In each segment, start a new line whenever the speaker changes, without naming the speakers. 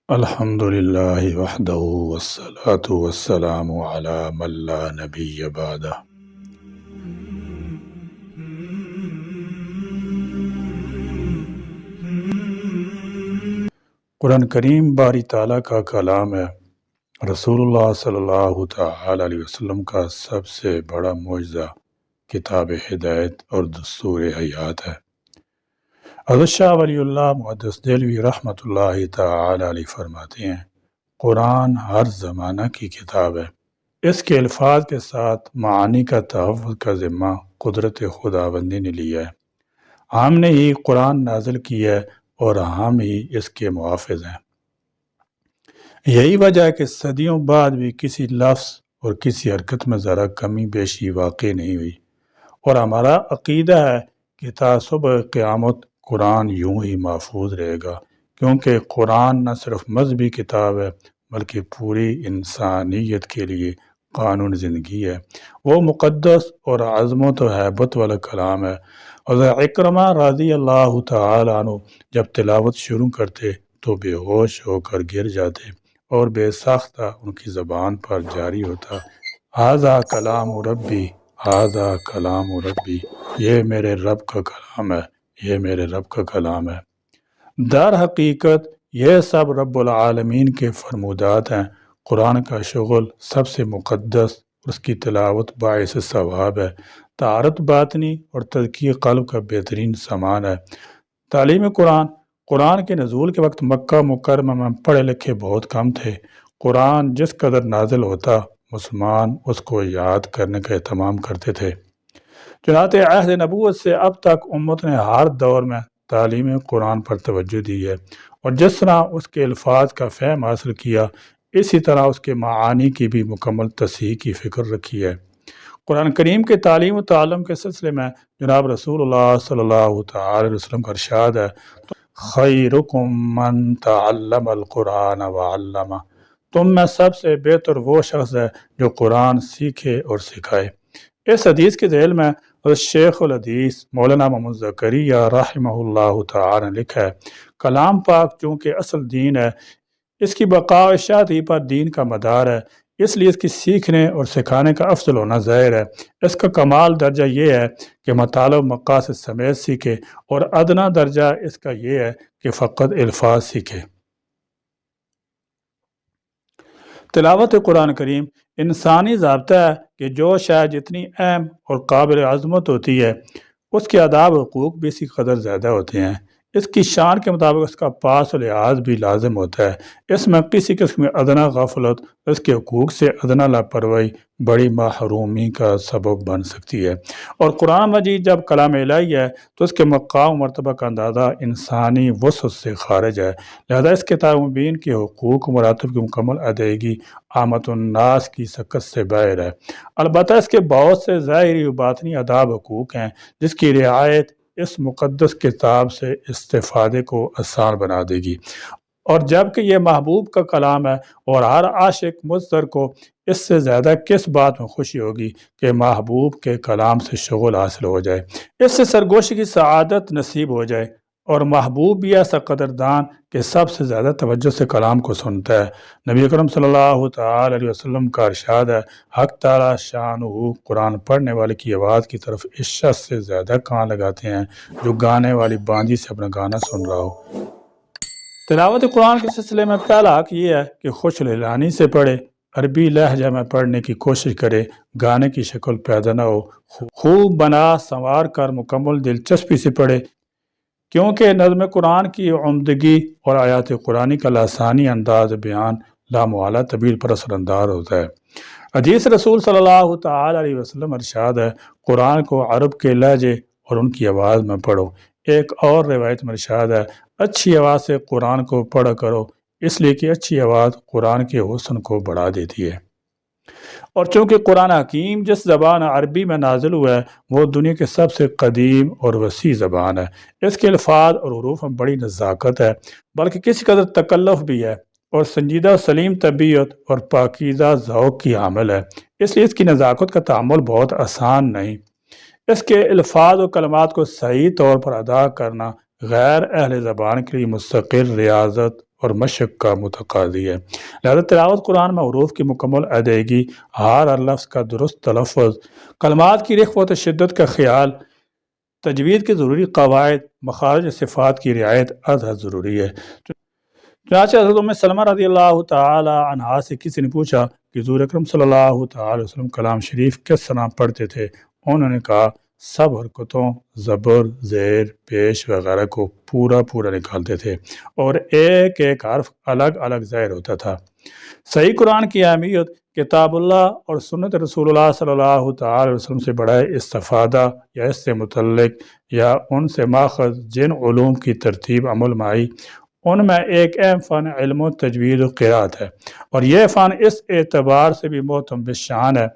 الحمد للہ وحدہ والصلاة والسلام علی من لا نبی بعدہ۔ قرآن کریم باری تعالیٰ کا کلام ہے۔ رسول اللہ صلی اللہ تعالی علیہ وسلم کا سب سے بڑا معجزہ کتاب ہدایت اور دستور حیات ہے۔ حضرت شاہ ولی اللہ محدث دہلوی رحمۃ اللہ تعالی علیہ فرماتے ہیں، قرآن ہر زمانہ کی کتاب ہے۔ اس کے الفاظ کے ساتھ معانی کا تحفظ کا ذمہ قدرت خداوندی نے لیا ہے۔ ہم نے ہی قرآن نازل کی ہے اور ہم ہی اس کے محافظ ہیں۔ یہی وجہ ہے کہ صدیوں بعد بھی کسی لفظ اور کسی حرکت میں ذرا کمی بیشی واقع نہیں ہوئی، اور ہمارا عقیدہ ہے کہ تا صبح قیامت قرآن یوں ہی محفوظ رہے گا، کیونکہ قرآن نہ صرف مذہبی کتاب ہے بلکہ پوری انسانیت کے لیے قانون زندگی ہے۔ وہ مقدس اور عظمت و ہیبت والا کلام ہے۔ حضرت اکرمہ رضی اللہ تعالی عنہ جب تلاوت شروع کرتے تو بے ہوش ہو کر گر جاتے اور بے ساختہ ان کی زبان پر جاری ہوتا، ھذا کلام ربی، ھذا کلام ربی، یہ میرے رب کا کلام ہے، یہ میرے رب کا کلام ہے۔ در حقیقت یہ سب رب العالمین کے فرمودات ہیں۔ قرآن کا شغل سب سے مقدس اور اس کی تلاوت باعث ثواب ہے، طہارت باطنی اور تزکیہ قلب کا بہترین سامان ہے۔ تعلیم قرآن کے نزول کے وقت مکہ مکرمہ میں پڑھے لکھے بہت کم تھے۔ قرآن جس قدر نازل ہوتا مسلمان اس کو یاد کرنے کا اہتمام کرتے تھے۔ چنانچہ عہد نبوت سے اب تک امت نے ہر دور میں تعلیم قرآن پر توجہ دی ہے، اور جس طرح اس کے الفاظ کا فہم حاصل کیا، اسی طرح اس کے معانی کی بھی مکمل تصحیح کی فکر رکھی ہے۔ قرآن کریم کے تعلیم و تعلم کے سلسلے میں جناب رسول اللہ صلی اللہ تعالی علیہ وسلم کا ارشاد ہے، خیرکم من تعلم القرآن وعلمہ، تم میں سب سے بہتر وہ شخص ہے جو قرآن سیکھے اور سکھائے۔ اس حدیث کے ذیل میں شیخ الحدیث مولانا محمد زکریا رحمہ اللہ تعالی نے لکھا ہے، کلام پاک چونکہ اصل دین ہے، اس کی بقا و اشاعت ہی پر دین کا مدار ہے، اس لیے اس کی سیکھنے اور سکھانے کا افضل ہونا ظاہر ہے۔ اس کا کمال درجہ یہ ہے کہ مطالب مقاصد سمیت سیکھے، اور ادنا درجہ اس کا یہ ہے کہ فقط الفاظ سیکھے۔ تلاوت قرآن کریم انسانی ضابطہ ہے کہ جو شاید جتنی اہم اور قابل عظمت ہوتی ہے، اس کے آداب و حقوق بھی اسی قدر زیادہ ہوتے ہیں۔ اس کی شان کے مطابق اس کا پاس و لحاظ بھی لازم ہوتا ہے۔ اس میں کسی قسم میں ادنا غفلت اس کے حقوق سے ادنا لاپرواہی بڑی محرومی کا سبب بن سکتی ہے، اور قرآن مجید جب کلام الہی ہے تو اس کے مقام و مرتبہ کا اندازہ انسانی وسعت سے خارج ہے، لہذا اس کتاب مبین کے حقوق و مراتب کی مکمل ادائیگی عامت الناس کی سکت سے باہر ہے۔ البتہ اس کے بہت سے ظاہری و باطنی آداب حقوق ہیں جس کی رعایت اس مقدس کتاب سے استفادے کو آسان بنا دے گی، اور جبکہ یہ محبوب کا کلام ہے اور ہر عاشق مضطر کو اس سے زیادہ کس بات میں خوشی ہوگی کہ محبوب کے کلام سے شغل حاصل ہو جائے، اس سے سرگوشی کی سعادت نصیب ہو جائے، اور محبوب بھی ایسا قدردان کہ سب سے زیادہ توجہ سے کلام کو سنتا ہے۔ نبی اکرم صلی اللہ تعالی علیہ وسلم کا ارشاد ہے، حق تعالی شانہ قرآن پڑھنے والے کی آواز کی طرف اس شخص سے زیادہ کان لگاتے ہیں جو گانے والی بانجی سے اپنا گانا سن رہا ہو۔ تلاوت قرآن کے سلسلے میں پہلا حق یہ ہے کہ خوش لہلانی سے پڑھے، عربی لہجہ میں پڑھنے کی کوشش کرے، گانے کی شکل پیدا نہ ہو، خوب بنا سنوار کر مکمل دلچسپی سے پڑھے، کیونکہ نظم قرآن کی عمدگی اور آیات قرآنی کا لسانی انداز بیان لامحالہ طبیل پر اثر انداز ہوتا ہے۔ حدیث رسول صلی اللہ تعالی علیہ وسلم ارشاد ہے، قرآن کو عرب کے لہجے اور ان کی آواز میں پڑھو۔ ایک اور روایت میں ارشاد ہے، اچھی آواز سے قرآن کو پڑھا کرو، اس لیے کہ اچھی آواز قرآن کے حسن کو بڑھا دیتی ہے۔ اور چونکہ قرآن حکیم جس زبان عربی میں نازل ہوا ہے وہ دنیا کے سب سے قدیم اور وسیع زبان ہے، اس کے الفاظ اور حروف میں بڑی نزاکت ہے، بلکہ کسی قدر تکلف بھی ہے، اور سنجیدہ و سلیم طبیعت اور پاکیزہ ذوق کی حامل ہے، اس لیے اس کی نزاکت کا تحمل بہت آسان نہیں۔ اس کے الفاظ و کلمات کو صحیح طور پر ادا کرنا غیر اہل زبان کے لیے مستقل ریاضت اور مشق کا متقاضی ہے۔ لہذا تلاوت قرآن میں حروف کی مکمل ادائیگی، ہر لفظ کا درست تلفظ، کلمات کی رخوت و شدت کا خیال، تجوید کے ضروری قواعد، مخارج صفات کی رعایت ازحد ضروری ہے۔ چنانچہ حضرت ام سلمہ رضی اللہ تعالی عنہا سے کسی نے پوچھا کہ حضور اکرم صلی اللہ تعالی وسلم کلام شریف کس طرح پڑھتے تھے؟ انہوں نے کہا سب حرکتوں، زبر، زیر، پیش وغیرہ کو پورا نکالتے تھے اور ایک ایک حرف الگ الگ ظاہر ہوتا تھا۔ صحیح قرآن کی اہمیت کتاب اللہ اور سنت رسول اللہ صلی اللہ تعالی وسلم سے بڑا استفادہ یا اس سے متعلق یا ان سے ماخذ جن علوم کی ترتیب عمل میں آئی، ان میں ایک اہم فن علم و تجوید و قرات ہے، اور یہ فن اس اعتبار سے بھی معتم بالشان ہے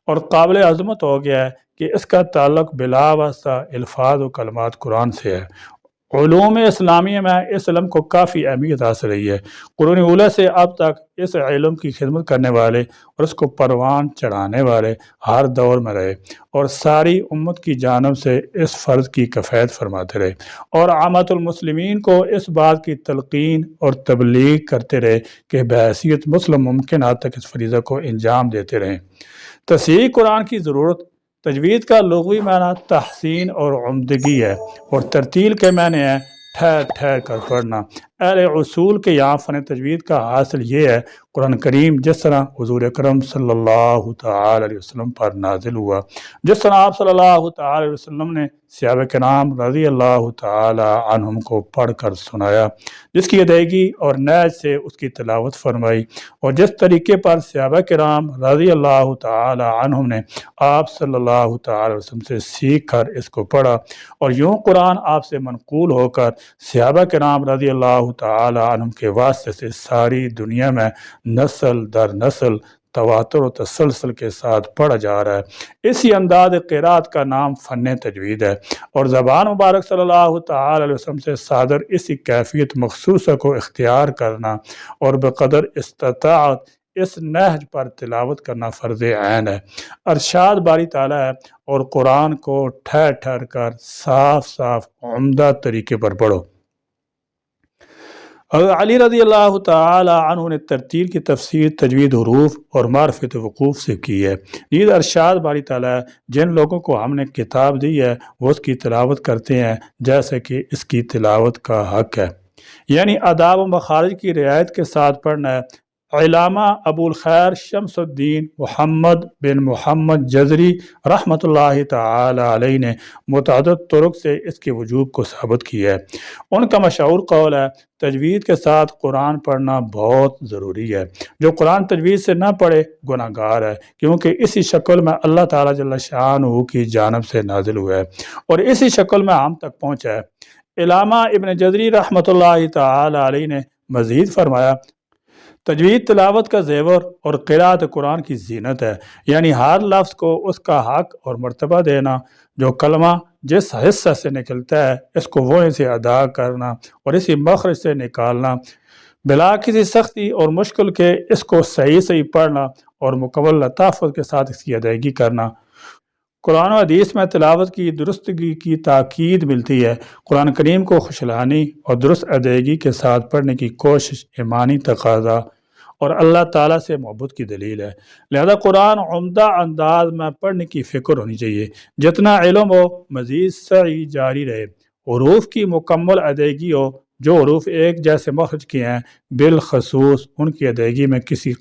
اور قابل عظمت ہو گیا ہے کہ اس کا تعلق بلا واسطہ الفاظ و کلمات قرآن سے ہے۔ علوم اسلامیہ میں اس علم کو کافی اہمیت حاصل رہی ہے۔ قرون اولیٰ سے اب تک اس علم کی خدمت کرنے والے اور اس کو پروان چڑھانے والے ہر دور میں رہے اور ساری امت کی جانب سے اس فرض کی کفایت فرماتے رہے اور عامۃ المسلمین کو اس بات کی تلقین اور تبلیغ کرتے رہے کہ بحیثیت مسلم ممکن حد تک اس فریضہ کو انجام دیتے رہیں۔ تصحیح قرآن کی ضرورت۔ تجوید کا لغوی معنی تحسین اور عمدگی ہے اور ترتیل کے معنی ہے ٹھہر ٹھہر کر پڑھنا۔ اہل اصول کے یہاں فن تجوید کا حاصل یہ ہے قرآن کریم جس طرح حضور اکرم صلی اللہ تعالی علیہ وسلم پر نازل ہوا، جس طرح آپ صلی اللہ تعالی علیہ وسلم نے صحابہ کرام رضی اللہ تعالی عنہم کو پڑھ کر سنایا، جس کی ادائیگی اور نہج سے اس کی تلاوت فرمائی، اور جس طریقے پر صحابہ کرام رضی اللہ تعالی عنہم نے آپ صلی اللہ تعالی علیہ وسلم سے سیکھ کر اس کو پڑھا، اور یوں قرآن آپ سے منقول ہو کر صحابہ کرام رضی اللہ تعالی عنہم کے واسطے سے ساری دنیا میں نسل در نسل تواتر و تسلسل کے ساتھ پڑھا جا رہا ہے۔ اسی انداز قرات کا نام فن تجوید ہے، اور زبان مبارک صلی اللہ تعالی علیہ وسلم سے صادر اسی کیفیت مخصوصہ کو اختیار کرنا اور بقدر استطاعت اس نہج پر تلاوت کرنا فرض عین ہے۔ ارشاد باری تعالیٰ ہے اور قرآن کو ٹھہر ٹھہر کر صاف صاف عمدہ طریقے پر پڑھو۔ علی رضی اللہ تعالی عنہ نے ترتیل کی تفسیر تجوید حروف اور معرفت وقوف سے کی ہے۔ یہ ارشاد باری تعالیٰ ہے جن لوگوں کو ہم نے کتاب دی ہے وہ اس کی تلاوت کرتے ہیں جیسے کہ اس کی تلاوت کا حق ہے، یعنی آداب و مخارج کی رعایت کے ساتھ پڑھنا ہے۔ علامہ ابو الخیر شمس الدین محمد بن محمد جزری رحمۃ اللہ تعالی علیہ نے متعدد طرق سے اس کے وجوب کو ثابت کیا ہے۔ ان کا مشہور قول ہے تجوید کے ساتھ قرآن پڑھنا بہت ضروری ہے، جو قرآن تجوید سے نہ پڑھے گناہ گار ہے، کیونکہ اسی شکل میں اللہ تعالیٰ جل شانہ کی جانب سے نازل ہوا ہے اور اسی شکل میں ہم تک پہنچا ہے۔ علامہ ابن جزری رحمۃ اللہ تعالی علیہ نے مزید فرمایا تجوید تلاوت کا زیور اور قرات قرآن کی زینت ہے، یعنی ہر لفظ کو اس کا حق اور مرتبہ دینا، جو کلمہ جس حصہ سے نکلتا ہے اس کو وہیں سے ادا کرنا اور اسی مخرج سے نکالنا، بلا کسی سختی اور مشکل کے اس کو صحیح پڑھنا اور مکمل لطافت کے ساتھ اس کی ادائیگی کرنا۔ قرآن و حدیث میں تلاوت کی درستگی کی تاکید ملتی ہے۔ قرآن کریم کو خوشلانی اور درست ادائیگی کے ساتھ پڑھنے کی کوشش ایمانی تقاضا اور اللہ تعالیٰ سے محبت کی دلیل ہے، لہذا قرآن عمدہ انداز میں پڑھنے کی فکر ہونی چاہیے۔ جتنا علم ہو مزید سعی جاری رہے، حروف کی مکمل ادائیگی ہو، جو حروف ایک جیسے مخرج کے ہیں بالخصوص ان کی ادائیگی میں کسی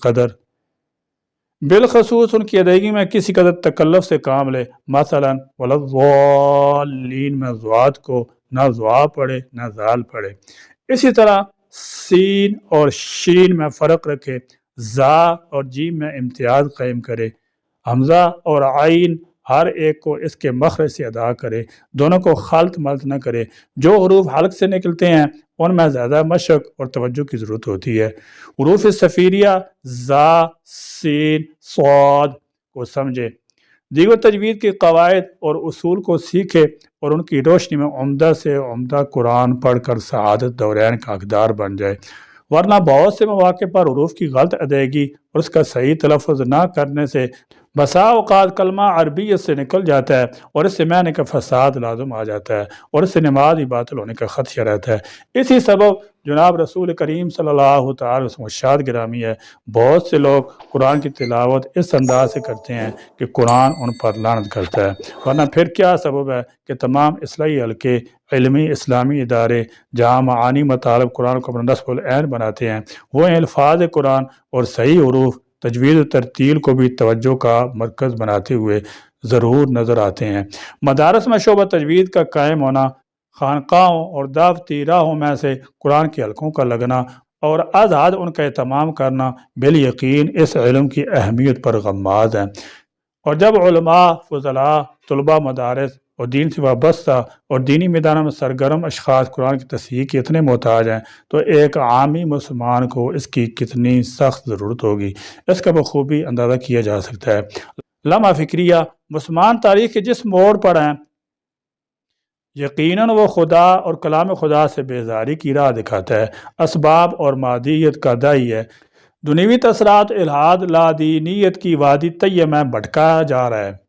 قدر تکلف سے کام لے، مثلا ولضالین میں ضاد کو نہ ضا پڑھے نہ زال پڑھے، اسی طرح سین اور شین میں فرق رکھے، زا اور جیم میں امتیاز قائم کرے، حمزہ اور عین ہر ایک کو اس کے مخرج سے ادا کرے، دونوں کو خلط ملط نہ کرے۔ جو حروف حلق سے نکلتے ہیں ان میں زیادہ مشق اور توجہ کی ضرورت ہوتی ہے۔ حروف صفیریہ زا، سین، صاد کو سمجھے، دیگر تجوید کے قواعد اور اصول کو سیکھے اور ان کی روشنی میں عمدہ سے عمدہ قرآن پڑھ کر سعادت دورین کا حقدار بن جائے، ورنہ بہت سے مواقع پر حروف کی غلط ادائیگی اور اس کا صحیح تلفظ نہ کرنے سے بسا اوقات کلمہ عربیت سے نکل جاتا ہے اور اس سے معنی کا فساد لازم آ جاتا ہے اور اس سے نماز ہی باطل ہونے کا خدشہ رہتا ہے۔ اسی سبب جناب رسول کریم صلی اللہ تعالی وسلم ارشاد گرامی ہے، بہت سے لوگ قرآن کی تلاوت اس انداز سے کرتے ہیں کہ قرآن ان پر لعنت کرتا ہے، ورنہ پھر کیا سبب ہے کہ تمام اصلاحی حلقے، علمی اسلامی ادارے جہاں معانی مطالب قرآن کو اپنا نصب العین بناتے ہیں، وہ الفاظ قرآن اور صحیح حروف، تجوید و ترتیل کو بھی توجہ کا مرکز بناتے ہوئے ضرور نظر آتے ہیں۔ مدارس میں شعبہ تجوید کا قائم ہونا، خانقاہوں اور دعوتی راہوں میں سے قرآن کے حلقوں کا لگنا اور از حد ان کا اہتمام کرنا بالیقین اس علم کی اہمیت پر غماز ہیں۔ اور جب علماء، فضلاء، طلباء مدارس اور دین سے وابستہ اور دینی میدانوں میں سرگرم اشخاص قرآن کی تصحیح کے اتنے محتاج ہیں تو ایک عامی مسلمان کو اس کی کتنی سخت ضرورت ہوگی، اس کا بخوبی اندازہ کیا جا سکتا ہے۔ لمحہ فکریہ مسلمان تاریخ کے جس موڑ پر ہیں، یقیناً وہ خدا اور کلام خدا سے بیزاری کی راہ دکھاتا ہے، اسباب اور مادیت کا داعی ہے، دنیوی تاثرات الحاد لادینیت کی وادی طیہ میں بھٹکایا جا رہا ہے،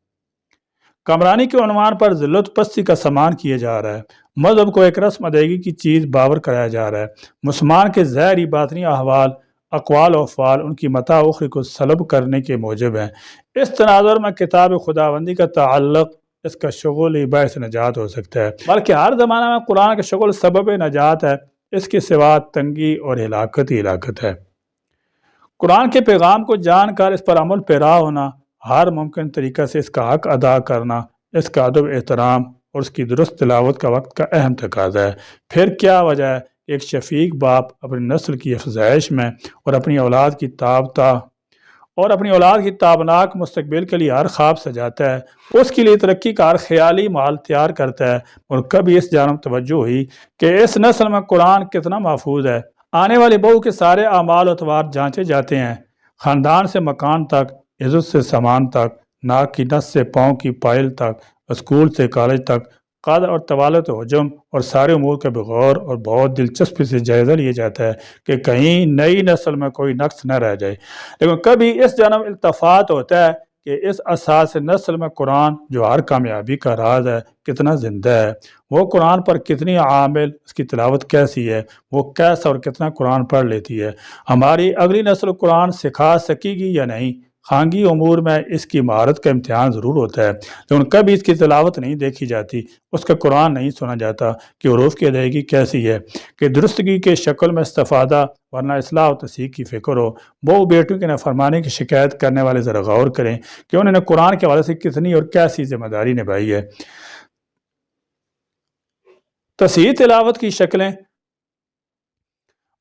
کامرانی کے عنوان پر ذلت پستی کا سامان کیا جا رہا ہے، مذہب کو ایک رسم ادائیگی کی چیز باور کرایا جا رہا ہے، مسلمان کے ظاہری باطنی احوال، اقوال و افعال ان کی متاع اخری کو سلب کرنے کے موجب ہیں۔ اس تناظر میں کتاب خداوندی کا تعلق اس کا شغل ہی باعث نجات ہو سکتا ہے، بلکہ ہر زمانہ میں قرآن کا شغل سبب نجات ہے، اس کے سوا تنگی اور ہلاکت ہی ہلاکت ہے۔ قرآن کے پیغام کو جان کر اس پر عمل پیرا ہونا، ہر ممکن طریقہ سے اس کا حق ادا کرنا، اس کا ادب احترام اور اس کی درست تلاوت کا وقت کا اہم تقاضا ہے۔ پھر کیا وجہ ہے کہ ایک شفیق باپ اپنی نسل کی افزائش میں اور اپنی اولاد کی تابناک مستقبل کے لیے ہر خواب سجاتا ہے، اس کے لیے ترقی کا ہر خیالی مال تیار کرتا ہے، اور کبھی اس جانب توجہ ہوئی کہ اس نسل میں قرآن کتنا محفوظ ہے۔ آنے والی بہو کے سارے اعمال و اطوار جانچے جاتے ہیں، خاندان سے مکان تک، عزت سے سامان تک، ناک کی نس سے پاؤں کی پائل تک، اسکول سے کالج تک، قد اور طوالت و حجم اور سارے امور کا بغور اور بہت دلچسپی سے جائزہ لیا جاتا ہے کہ کہیں نئی نسل میں کوئی نقص نہ رہ جائے، لیکن کبھی اس جانب التفات ہوتا ہے کہ اس اساس نسل میں قرآن جو ہر کامیابی کا راز ہے کتنا زندہ ہے، وہ قرآن پر کتنی عامل، اس کی تلاوت کیسی ہے، وہ کیسا اور کتنا قرآن پڑھ لیتی ہے، ہماری اگلی نسل قرآن سکھا سکے گی یا نہیں۔ خانگی امور میں اس کی مہارت کا امتحان ضرور ہوتا ہے، لیکن کبھی اس کی تلاوت نہیں دیکھی جاتی، اس کا قرآن نہیں سنا جاتا کہ حروف کی ادائیگی کیسی ہے، کہ درستگی کے شکل میں استفادہ، ورنہ اصلاح و تصحیح کی فکر ہو۔ بہو بیٹوں کی نافرمانی کی شکایت کرنے والے ذرا غور کریں کہ انہوں نے قرآن کے حوالے سے کتنی اور کیسی ذمہ داری نبھائی ہے۔ تصحیح تلاوت کی شکلیں۔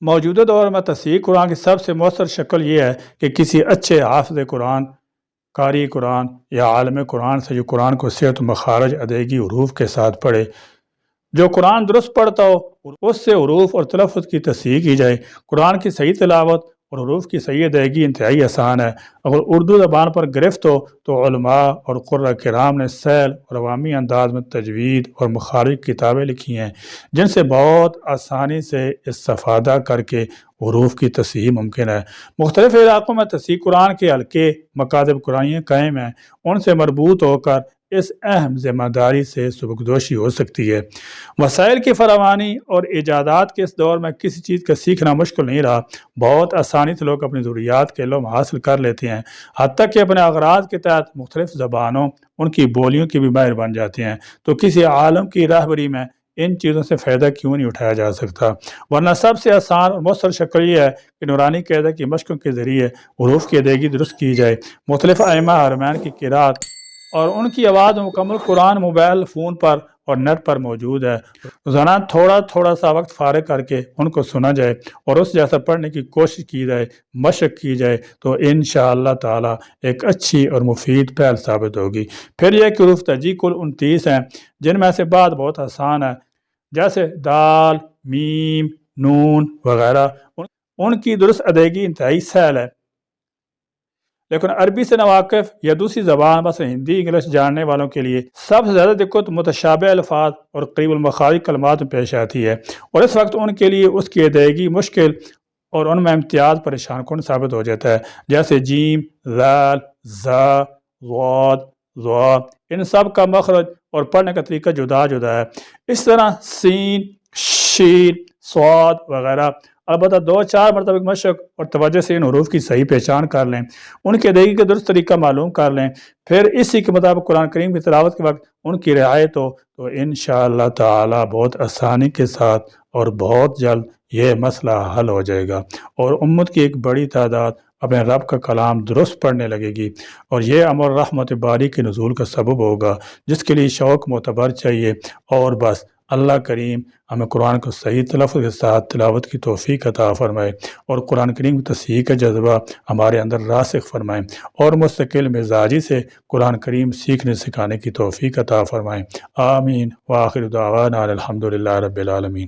موجودہ دور میں تصحیح قرآن کی سب سے مؤثر شکل یہ ہے کہ کسی اچھے حافظ قرآن، قاری قرآن یا عالم قرآن سے جو قرآن کو صحت و مخارج ادائیگی حروف کے ساتھ پڑھے، جو قرآن درست پڑھتا ہو اس سے حروف اور تلفظ کی تصحیح کی جائے۔ قرآن کی صحیح تلاوت اور حروف کی صحیح ادائیگی انتہائی آسان ہے۔ اگر اردو زبان پر گرفت ہو تو علماء اور قراء کرام نے سہل اور عوامی انداز میں تجوید اور مخارج کتابیں لکھی ہیں جن سے بہت آسانی سے استفادہ کر کے حروف کی تصحیح ممکن ہے۔ مختلف علاقوں میں تصحیح قرآن کے حلقے، مکاتب قرآنیہ قائم ہیں، ان سے مربوط ہو کر اس اہم ذمہ داری سے سبکدوشی ہو سکتی ہے۔ وسائل کی فراوانی اور ایجادات کے اس دور میں کسی چیز کا سیکھنا مشکل نہیں رہا، بہت آسانی سے لوگ اپنی ضروریات کے علم حاصل کر لیتے ہیں، حتیٰ کہ اپنے اغراض کے تحت مختلف زبانوں، ان کی بولیوں کی بھی ماہر بن جاتے ہیں۔ تو کسی عالم کی راہبری میں ان چیزوں سے فائدہ کیوں نہیں اٹھایا جا سکتا؟ ورنہ سب سے آسان اور مؤثر شکل یہ ہے کہ نورانی قاعدہ کی مشقوں کے ذریعے حروف کی ادائیگی درست کی جائے۔ مختلف ائمہ حرمین کی قرات اور ان کی آواز مکمل قرآن موبائل فون پر اور نیٹ پر موجود ہے، روزانہ تھوڑا سا وقت فارغ کر کے ان کو سنا جائے اور اس جیسا پڑھنے کی کوشش کی جائے، مشق کی جائے تو انشاءاللہ تعالی ایک اچھی اور مفید پہل ثابت ہوگی۔ پھر یہ کہ حروف تہجی کل 29 ہیں، جن میں سے بعض بہت آسان ہے، جیسے دال، میم، نون وغیرہ، ان کی درست ادائیگی انتہائی سہل ہے، لیکن عربی سے ناواقف یا دوسری زبان مثلا ہندی انگلش جاننے والوں کے لیے سب سے زیادہ دقت متشابہ الفاظ اور قریب المخارج کلمات میں پیش آتی ہے، اور اس وقت ان کے لیے اس کی ادائیگی مشکل اور ان میں امتیاز پریشان کن ثابت ہو جاتا ہے، جیسے جیم، ذال، زا، ضاد ضا، ان سب کا مخرج اور پڑھنے کا طریقہ جدا جدا ہے۔ اس طرح سین، شین، صاد وغیرہ، البتہ 2-4 مرتبہ مشق اور توجہ سے ان حروف کی صحیح پہچان کر لیں، ان کی ادائیگی کا درست طریقہ معلوم کر لیں، پھر اسی کے مطابق قرآن کریم کی تلاوت کے وقت ان کی رعایت ہو تو انشاءاللہ تعالی بہت آسانی کے ساتھ اور بہت جلد یہ مسئلہ حل ہو جائے گا، اور امت کی ایک بڑی تعداد اپنے رب کا کلام درست پڑھنے لگے گی، اور یہ امر رحمت باری کے نزول کا سبب ہوگا، جس کے لیے شوق معتبر چاہیے۔ اور بس اللہ کریم ہمیں قرآن کو صحیح تلفظ کے ساتھ تلاوت کی توفیق عطا فرمائے، اور قرآن کریم کی تصحیح کا جذبہ ہمارے اندر راسخ فرمائے، اور مستقل مزاجی سے قرآن کریم سیکھنے سکھانے کی توفیق عطا فرمائے۔ آمین۔ وآخر دعوانا الحمدللہ رب العالمین۔